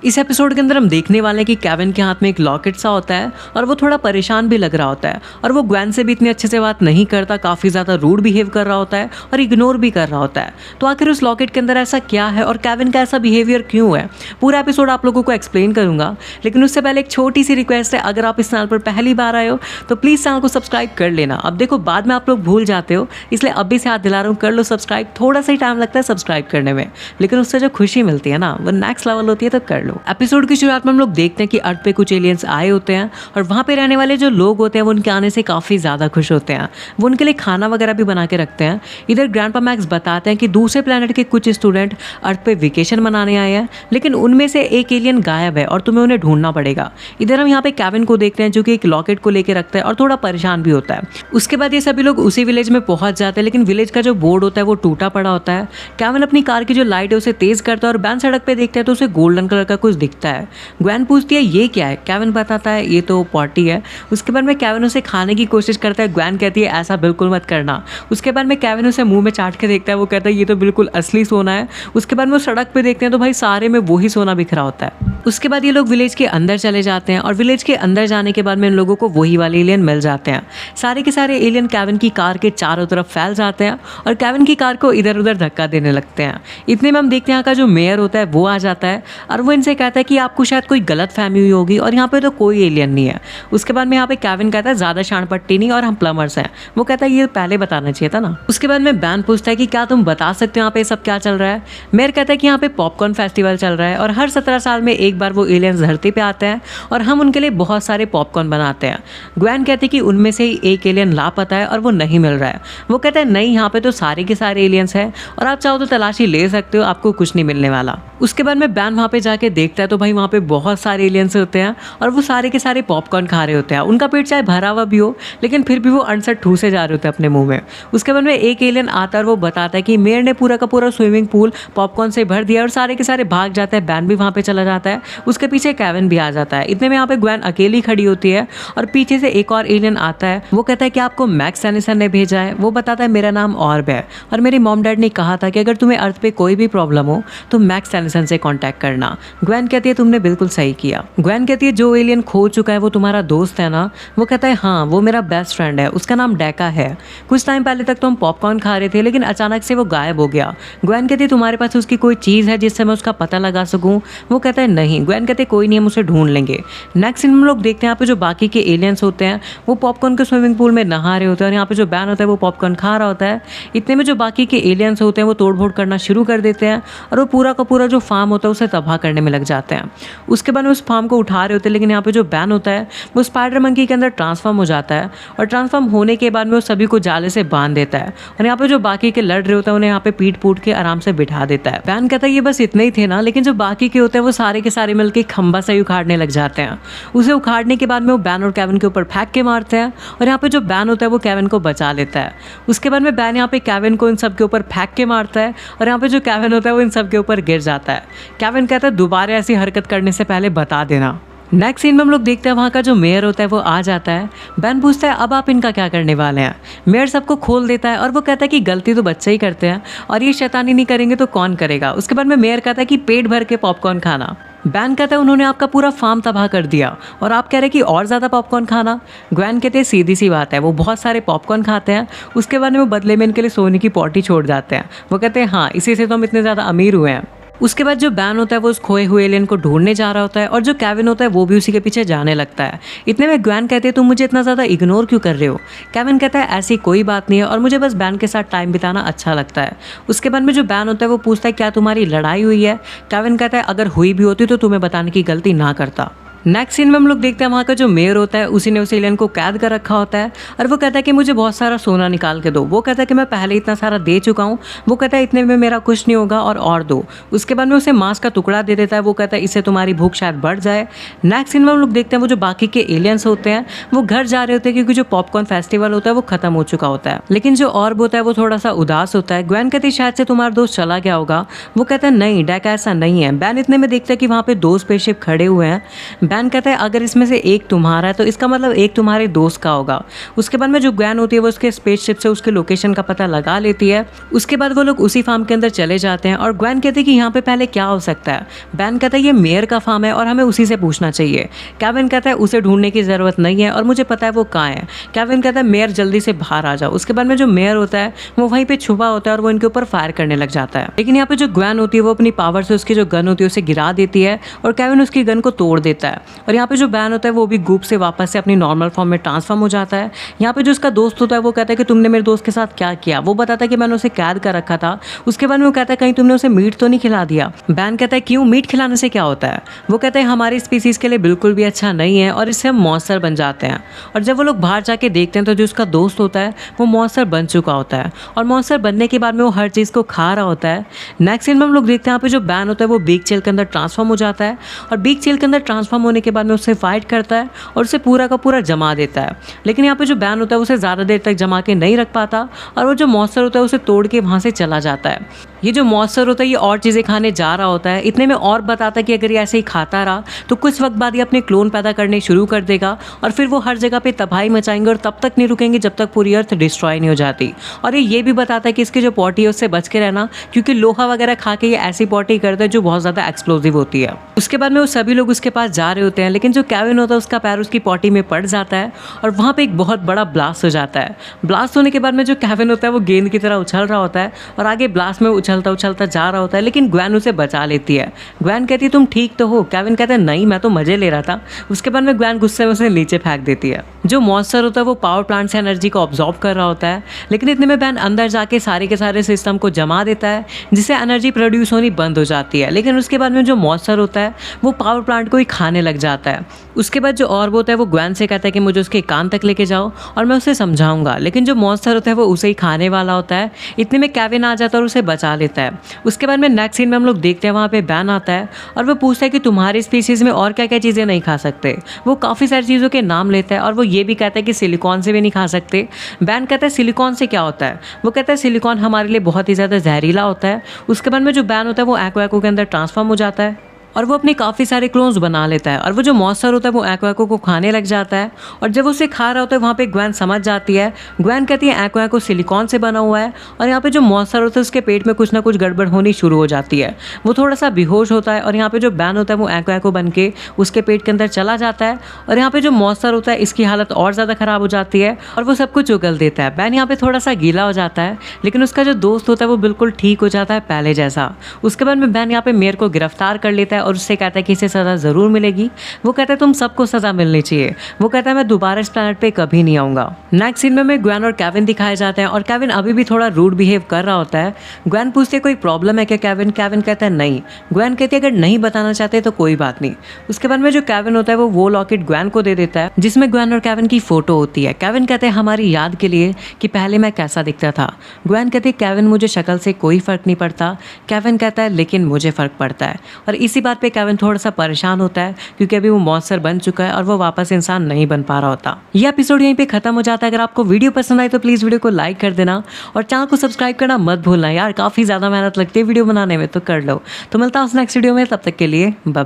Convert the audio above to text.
इस एपिसोड के अंदर हम देखने वाले हैं कि केविन के हाथ में एक लॉकेट सा होता है और वो थोड़ा परेशान भी लग रहा होता है और वो ग्वेन से भी इतने अच्छे से बात नहीं करता, काफ़ी ज़्यादा रूड बिहेव कर रहा होता है और इग्नोर भी कर रहा होता है। तो आखिर उस लॉकेट के अंदर ऐसा क्या है और केविन का ऐसा बिहेवियर क्यों है, पूरा एपिसोड आप लोगों को एक्सप्लेन करूंगा। लेकिन उससे पहले एक छोटी सी रिक्वेस्ट है, अगर आप इस चैनल पर पहली बार आए हो तो प्लीज़ चैनल को सब्सक्राइब कर लेना। अब देखो बाद में आप लोग भूल जाते हो, इसलिए अभी से हाथ दिला रहा हूँ, कर लो सब्सक्राइब। थोड़ा सा ही टाइम लगता है सब्सक्राइब करने में, लेकिन उससे जो खुशी मिलती है ना वो नेक्स्ट लेवल होती है, तो कर लो। एपिसोड की शुरुआत में हम लोग देखते हैं कि अर्थ पे कुछ एलियंस आए होते हैं और वहाँ पे रहने वाले जो लोग होते हैं वो उनके आने से काफ़ी ज़्यादा खुश होते हैं। वो उनके लिए खाना वगैरह भी बना के रखते हैं। इधर ग्रैंडपा मैक्स बताते हैं कि दूसरे प्लेनेट के कुछ स्टूडेंट अर्थ पे वेकेशन मनाने आए हैं, लेकिन उनमें से एक एलियन गायब है और तुम्हें उन्हें ढूंढना पड़ेगा। इधर हम यहाँ पे केविन को देखते हैं जो कि एक लॉकेट को लेकर रखता है और थोड़ा परेशान भी होता है। उसके बाद ये सभी लोग उसी विलेज में पहुंच जाते हैं, लेकिन विलेज का जो बोर्ड होता है वो टूटा पड़ा होता है। केविन अपनी कार की जो लाइट है उसे तेज करता है और बैन सड़क पे देखता है तो उसे गोल्डन कलर का कुछ दिखता है। ग्वेन पूछती है ये क्या है, केविन बताता है ये तो पॉटी है। उसके बाद में केविन उसे खाने की कोशिश करता है, ग्वेन कहती है ऐसा बिल्कुल मत करना। उसके बाद में केविन उसे मुंह में चाट के देखता है, वो कहता है ये तो बिल्कुल असली सोना है। उसके बाद में वो सड़क पे देखते हैं तो भाई सारे में वही सोना बिखरा होता है। उसके बाद ये लोग विलेज के अंदर चले जाते हैं और विलेज के अंदर जाने के बाद में इन लोगों को वही वाले एलियन मिल जाते हैं। सारे के सारे एलियन केविन की कार के चारों तरफ फैल जाते हैं और केविन की कार को इधर उधर धक्का देने लगते हैं। इतने में हम देखते हैं यहाँ का जो मेयर होता है वो आ जाता है और वो इनसे कहता है कि आपको शायद कोई गलत फहमी हुई होगी और यहाँ पे तो कोई एलियन नहीं है। उसके बाद में यहाँ पे केविन कहता है ज़्यादा शानपट्टी नहीं और हम प्लम्बर्स हैं। वो कहता है ये पहले बताना चाहिए था ना। उसके बाद में बैन पूछता है कि क्या तुम बता सकते हो यहाँ पे सब क्या चल रहा है। मेयर कहता है कि यहाँ पे पॉपकॉर्न फेस्टिवल चल रहा है और हर 17 साल में एक बार वो एलियंस धरती पे आते हैं और हम उनके लिए बहुत सारे पॉपकॉर्न बनाते हैं। ग्वेन कहती है कि उनमें से ही एक एलियन लापता है और वो नहीं मिल रहा है। वो कहता है नहीं, यहाँ पे तो सारे के सारे एलियंस हैं और आप चाहो तो तलाशी ले सकते हो, आपको कुछ नहीं मिलने वाला। उसके बाद में बैन वहाँ पे जाके देखता है तो भाई वहाँ पे बहुत सारे एलियंस होते हैं और वो सारे के सारे पॉपकॉर्न खा रहे होते हैं। उनका पेट चाहे भरा हुआ भी हो लेकिन फिर भी वो अनसठ ठूसे जा रहे होते हैं अपने मुंह में। उसके बाद में एक एलियन आता है और वो बताता है कि मेयर ने पूरा का पूरा स्विमिंग पूल पॉपकॉर्न से भर दिया और सारे के सारे भाग जाते हैं। बैन भी वहाँ पे चला जाता है, उसके पीछे केविन भी आ जाता है। इतने में यहाँ पे ग्वेन अकेली खड़ी होती है और पीछे से एक और एलियन आता है। वो कहता है कि आपको मैक्स सैनिसन ने भेजा है। वो बताता है मेरा नाम ऑर्ब है और मेरी मॉम डैड ने कहा था कि अगर तुम्हें अर्थ पे कोई भी प्रॉब्लम हो तो मैक्स सैनिसन से कॉन्टैक्ट करना। ग्वेन कहती है तुमने बिल्कुल सही किया। ग्वेन कहती है जो एलियन खो चुका है वो तुम्हारा दोस्त है ना। वो कहता है हाँ, वो मेरा बेस्ट फ्रेंड है, उसका नाम डेका है। कुछ टाइम पहले तक तो हम पॉपकॉर्न खा रहे थे लेकिन अचानक से वो गायब हो गया। ग्वेन कहती है तुम्हारे पास उसकी कोई चीज़ है जिससे मैं उसका पता लगा सकूँ। वो कहता है नहीं। ग्वेन कहते कोई नहीं, हम उसे ढूंढ लेंगे। नेक्स्ट सीन में हम लोग देखते हैं यहाँ पे जो बाकी के एलियंस होते हैं वो पॉपकॉर्न के स्विमिंग पूल में नहा रहे होते हैं और यहाँ पे जो बैन होता है वो पॉपकॉर्न खा रहा होता है। इतने में जो बाकी के एलियंस होते हैं वो तोड़फोड़ करना शुरू कर देते हैं और वो पूरा का पूरा जो फार्म होता है उसे तबाह करने में लग जाते हैं। उसके बाद में उस फार्म को उठा रहे होते हैं, लेकिन यहाँ पे जो बैन होता है वो स्पाइडर मंकी के अंदर ट्रांसफॉर्म हो जाता है और ट्रांसफॉर्म होने के बाद में वो सभी को जाले से बांध देता है और यहाँ पे जो बाकी के लड़ रहे होते हैं उन्हें यहाँ पे पीट पूट के आराम से बिठा देता है। बैन कहता है ये बस इतने ही थे ना, लेकिन जो बाकी के होते हैं वो सारे के सारे मिलकर खंबा से उखाड़ने लग जाते हैं। उसे उखाड़ने के बाद में वो बैन और केविन के ऊपर फेंक के मारते हैं और यहाँ पे जो बैन होता है वो केविन को बचा लेता है। उसके बाद में बैन यहाँ पे केविन को इन सब के ऊपर फेंक के मारता है और यहाँ पे जो केविन होता है वो इन सब के ऊपर गिर जाता है। केविन कहता है दोबारा ऐसी हरकत करने से पहले बता देना। नेक्स्ट सीन में हम लोग देखते हैं वहाँ का जो मेयर होता है वो आ जाता है। बैन पूछता है अब आप इनका क्या करने वाले हैं। मेयर सबको खोल देता है और वो कहता है कि गलती तो बच्चे ही करते हैं और ये शैतानी नहीं करेंगे तो कौन करेगा। उसके बाद में मेयर कहता है कि पेट भर के पॉपकॉर्न खाना। बैन कहता है उन्होंने आपका पूरा फार्म तबाह कर दिया और आप कह रहे हैं कि और ज़्यादा पॉपकॉर्न खाना। ग्वेन कहते हैं सीधी सी बात है, वो बहुत सारे पॉपकॉर्न खाते हैं। उसके बाद में वो बदले में इनके लिए सोने की पॉटी छोड़ जाते हैं। वो कहते हैं हाँ, इसी से तो हम इतने ज़्यादा अमीर हुए हैं। उसके बाद जो बैन होता है वो उस खोए हुए एलियन को ढूंढने जा रहा होता है और जो केविन होता है वो भी उसी के पीछे जाने लगता है। इतने में ग्वेन कहते हैं तुम मुझे इतना ज़्यादा इग्नोर क्यों कर रहे हो। केविन कहता है ऐसी कोई बात नहीं है और मुझे बस बैन के साथ टाइम बिताना अच्छा लगता है। उसके बाद में जो बैन होता है वो पूछता है क्या तुम्हारी लड़ाई हुई है। केविन कहता है अगर हुई भी होती तो तुम्हें बताने की गलती ना करता। नेक्स्ट सीन में हम लोग देखते हैं वहाँ का जो मेयर होता है उसी ने उस एलियन को कैद कर रखा होता है और वो कहता है कि मुझे बहुत सारा सोना निकाल के दो। वो कहता है कि मैं पहले इतना सारा दे चुका हूँ। वो कहता है इतने में मेरा कुछ नहीं होगा और दो। उसके बाद में उसे मांस का टुकड़ा दे देता है। वो कहता है इससे तुम्हारी भूख शायद बढ़ जाए। नेक्स्ट सीन में हम लोग देखते हैं वो जो बाकी के एलियंस होते हैं वो घर जा रहे होते हैं क्योंकि जो पॉपकॉर्न फेस्टिवल होता है वो खत्म हो चुका होता है। लेकिन जो ऑर्ब होता है वो थोड़ा सा उदास होता है। ग्वेन कहती है शायद से तुम्हारा दोस्त चला गया होगा। वो कहता है नहीं, डेका ऐसा नहीं है। बैन इतने में देखता है कि वहाँ पे 2 स्पेसशिप खड़े हुए हैं। बैन कहता है अगर इसमें से एक तुम्हारा है तो इसका मतलब एक तुम्हारे दोस्त का होगा। उसके बाद में जो ग्वेन होती है वो उसके स्पेसशिप से उसके लोकेशन का पता लगा लेती है। उसके बाद वो लोग उसी फार्म के अंदर चले जाते हैं और ग्वेन कहते हैं कि यहाँ पे पहले क्या हो सकता है। बैन कहता है ये मेयर का फार्म है और हमें उसी से पूछना चाहिए। केविन कहता है उसे ढूंढने की ज़रूरत नहीं है और मुझे पता है वो कहाँ है। केविन कहता है मेयर जल्दी से बाहर आ जाओ। उसके बाद में जो मेयर होता है वो वहीं पे छुपा होता है और वो इनके ऊपर फायर करने लग जाता है। लेकिन यहाँ पे जो ग्वेन होती है वो अपनी पावर से उसकी जो गन होती है उसे गिरा देती है और केविन उसकी गन को तोड़ देता है। और यहाँ पे जो बैन होता है वो भी गुप से वापस से अपनी नॉर्मल फॉर्म में ट्रांसफॉर्म हो जाता है। यहाँ पे जो उसका दोस्त होता है वो कहता है कि तुमने मेरे दोस्त के साथ क्या किया। वो बताता है कि मैंने उसे कैद कर रखा था। उसके बाद में वो कहता है कहीं तुमने उसे मीट तो नहीं खिला दिया। बैन कहता है क्यों, मीट खिलाने से क्या होता है। वो कहता है हमारी स्पीसीज के लिए बिल्कुल भी अच्छा नहीं है और इससे हम मॉन्स्टर बन जाते हैं। और जब वो लोग बाहर जाके देखते हैं तो जो उसका दोस्त होता है वो मॉन्स्टर बन चुका होता है और मॉन्स्टर बनने के बाद में वो हर चीज़ को खा रहा होता है। नेक्स्ट सीन में हम लोग देखते हैं यहाँ पे जो बैन होता है वो बिग चेल के अंदर ट्रांसफॉर्म हो जाता है और बिग चेल के अंदर ट्रांसफॉर्म होने के बाद में उससे फाइट करता है और उसे पूरा का पूरा जमा देता है। लेकिन यहाँ पे जो बैन होता है उसे ज़्यादा देर तक जमा के नहीं रख पाता और वो जो मॉन्स्टर होता है उसे तोड़ के वहाँ से चला जाता है। ये जो मॉन्स्टर होता है ये और चीज़ें खाने जा रहा होता है। इतने में और बताता है कि अगर ये ऐसे ही खाता रहा तो कुछ वक्त बाद ये अपने क्लोन पैदा करने शुरू कर देगा और फिर वो हर जगह पे तबाही मचाएंगे और तब तक नहीं रुकेंगे जब तक पूरी अर्थ डिस्ट्रॉय नहीं हो जाती। और ये भी बताता है कि इसकी जो पॉटी है उससे बच के रहना, क्योंकि लोहा वगैरह खा के ये ऐसी पॉटी करता है जो बहुत ज़्यादा एक्सप्लोजिव होती है। उसके बाद में वो सभी लोग उसके पास जा रहे होते हैं लेकिन जो केविन होता है उसका पैर उसकी पॉटी में पड़ जाता है और वहाँ पे एक बहुत बड़ा ब्लास्ट हो जाता है। ब्लास्ट होने के बाद में जो केविन होता है वो गेंद की तरह उछल रहा होता है और आगे ब्लास्ट में उछलता उछलता जा रहा होता है, लेकिन ग्वेन उसे बचा लेती है। ग्वेन कहती है तुम ठीक तो हो। केविन कहता है नहीं, मैं तो मजे ले रहा था। उसके बाद में ग्वेन गुस्से में उसे नीचे फेंक देती है। जो मॉन्स्टर होता है वो पावर प्लांट से एनर्जी को ऑब्जॉर्व कर रहा होता है, लेकिन इतने में बैन अंदर जाके सारे के सारे सिस्टम को जमा देता है जिससे एनर्जी प्रोड्यूस होनी बंद हो जाती है। लेकिन उसके बाद में जो मॉन्स्टर होता है वो पावर प्लांट को ही खाने लग जाता है। उसके बाद जो ऑर्ब होता है वो ग्वेन से कहता है कि मुझे उसके कान तक लेके जाओ और मैं उसे समझाऊंगा। लेकिन जो मॉन्स्टर होता है वो उसे ही खाने वाला होता है। इतने में केविन आ जाता है और उसे बचा लेता है। उसके बाद में नेक्स्ट सीन में हम लोग देखते हैं वहाँ पे बैन आता है और वो पूछता है कि तुम्हारी स्पीसीज में और क्या क्या चीज़ें नहीं खा सकते। वो काफ़ी सारी चीज़ों के नाम लेता है और वो ये भी कहता है कि सिलिकॉन से भी नहीं खा सकते। बैन कहता है सिलिकॉन से क्या होता है। वो कहता है सिलिकॉन हमारे लिए बहुत ही ज़्यादा जहरीला होता है। उसके बाद में जो बैन होता है वो एक्वा के अंदर ट्रांसफॉर्म हो जाता है और वो अपने काफ़ी सारे क्लोन्स बना लेता है और वो जो मॉन्स्टर होता है वो एक्वा को खाने लग जाता है। और जब उसे खा रहा होता है वहाँ पे ग्वेन समझ जाती है। ग्वेन कहती है एक्वा सिलिकॉन से बना हुआ है और यहाँ पे जो मॉन्स्टर होता है उसके पेट में कुछ ना कुछ गड़बड़ होनी शुरू हो जाती है। वो थोड़ा सा बेहोश होता है और यहाँ पे जो बैन होता है वो एक्वा बन के उसके पेट के अंदर चला जाता है और यहाँ पे जो मॉन्स्टर होता है इसकी हालत और ज़्यादा ख़राब हो जाती है और वो सब कुछ उगल देता है। बैन यहाँ पे थोड़ा सा गीला हो जाता है, लेकिन उसका जो दोस्त होता है वो बिल्कुल ठीक हो जाता है पहले जैसा। उसके बाद में बैन यहाँ पे मेयर को गिरफ्तार कर लेता है और उससे कहता है कि इसे सज़ा ज़रूर मिलेगी। वो कहता है तुम सबको सज़ा मिलनी चाहिए। वो कहता है मैं दोबारा इस प्लैनेट पे कभी नहीं आऊँगा। नेक्स्ट सीन में ग्वेन और केविन दिखाए जाते हैं और केविन अभी भी थोड़ा रूड बिहेव कर रहा होता है। ग्वेन पूछती है कोई प्रॉब्लम है क्या केविन। केविन कहता है नहीं। ग्वेन कहती है अगर नहीं बताना चाहते तो कोई बात नहीं। उसके बाद में जो केविन होता है वो लॉकेट ग्वेन को दे देता है जिसमें ग्वेन और केविन की फोटो होती है। केविन कहते हैं हमारी याद के लिए कि पहले मैं कैसा दिखता था। ग्वेन कहती है केविन मुझे शक्ल से कोई फ़र्क नहीं पड़ता। केविन कहता है लेकिन मुझे फ़र्क पड़ता है। और इसी बात पे केविन थोड़ा सा परेशान होता है क्योंकि अभी वो मॉन्स्टर बन चुका है और वो वापस इंसान नहीं बन पा रहा होता। ये एपिसोड यहीं पे खत्म हो जाता है। अगर आपको वीडियो पसंद आए तो प्लीज़ वीडियो को लाइक कर देना और चैनल को सब्सक्राइब करना मत भूलना यार, काफ़ी ज़्यादा मेहनत लगती है वीडियो बनाने में, तो कर लो। तो मिलता हूँ नेक्स्ट वीडियो में, तब तक के लिए बाय बाय।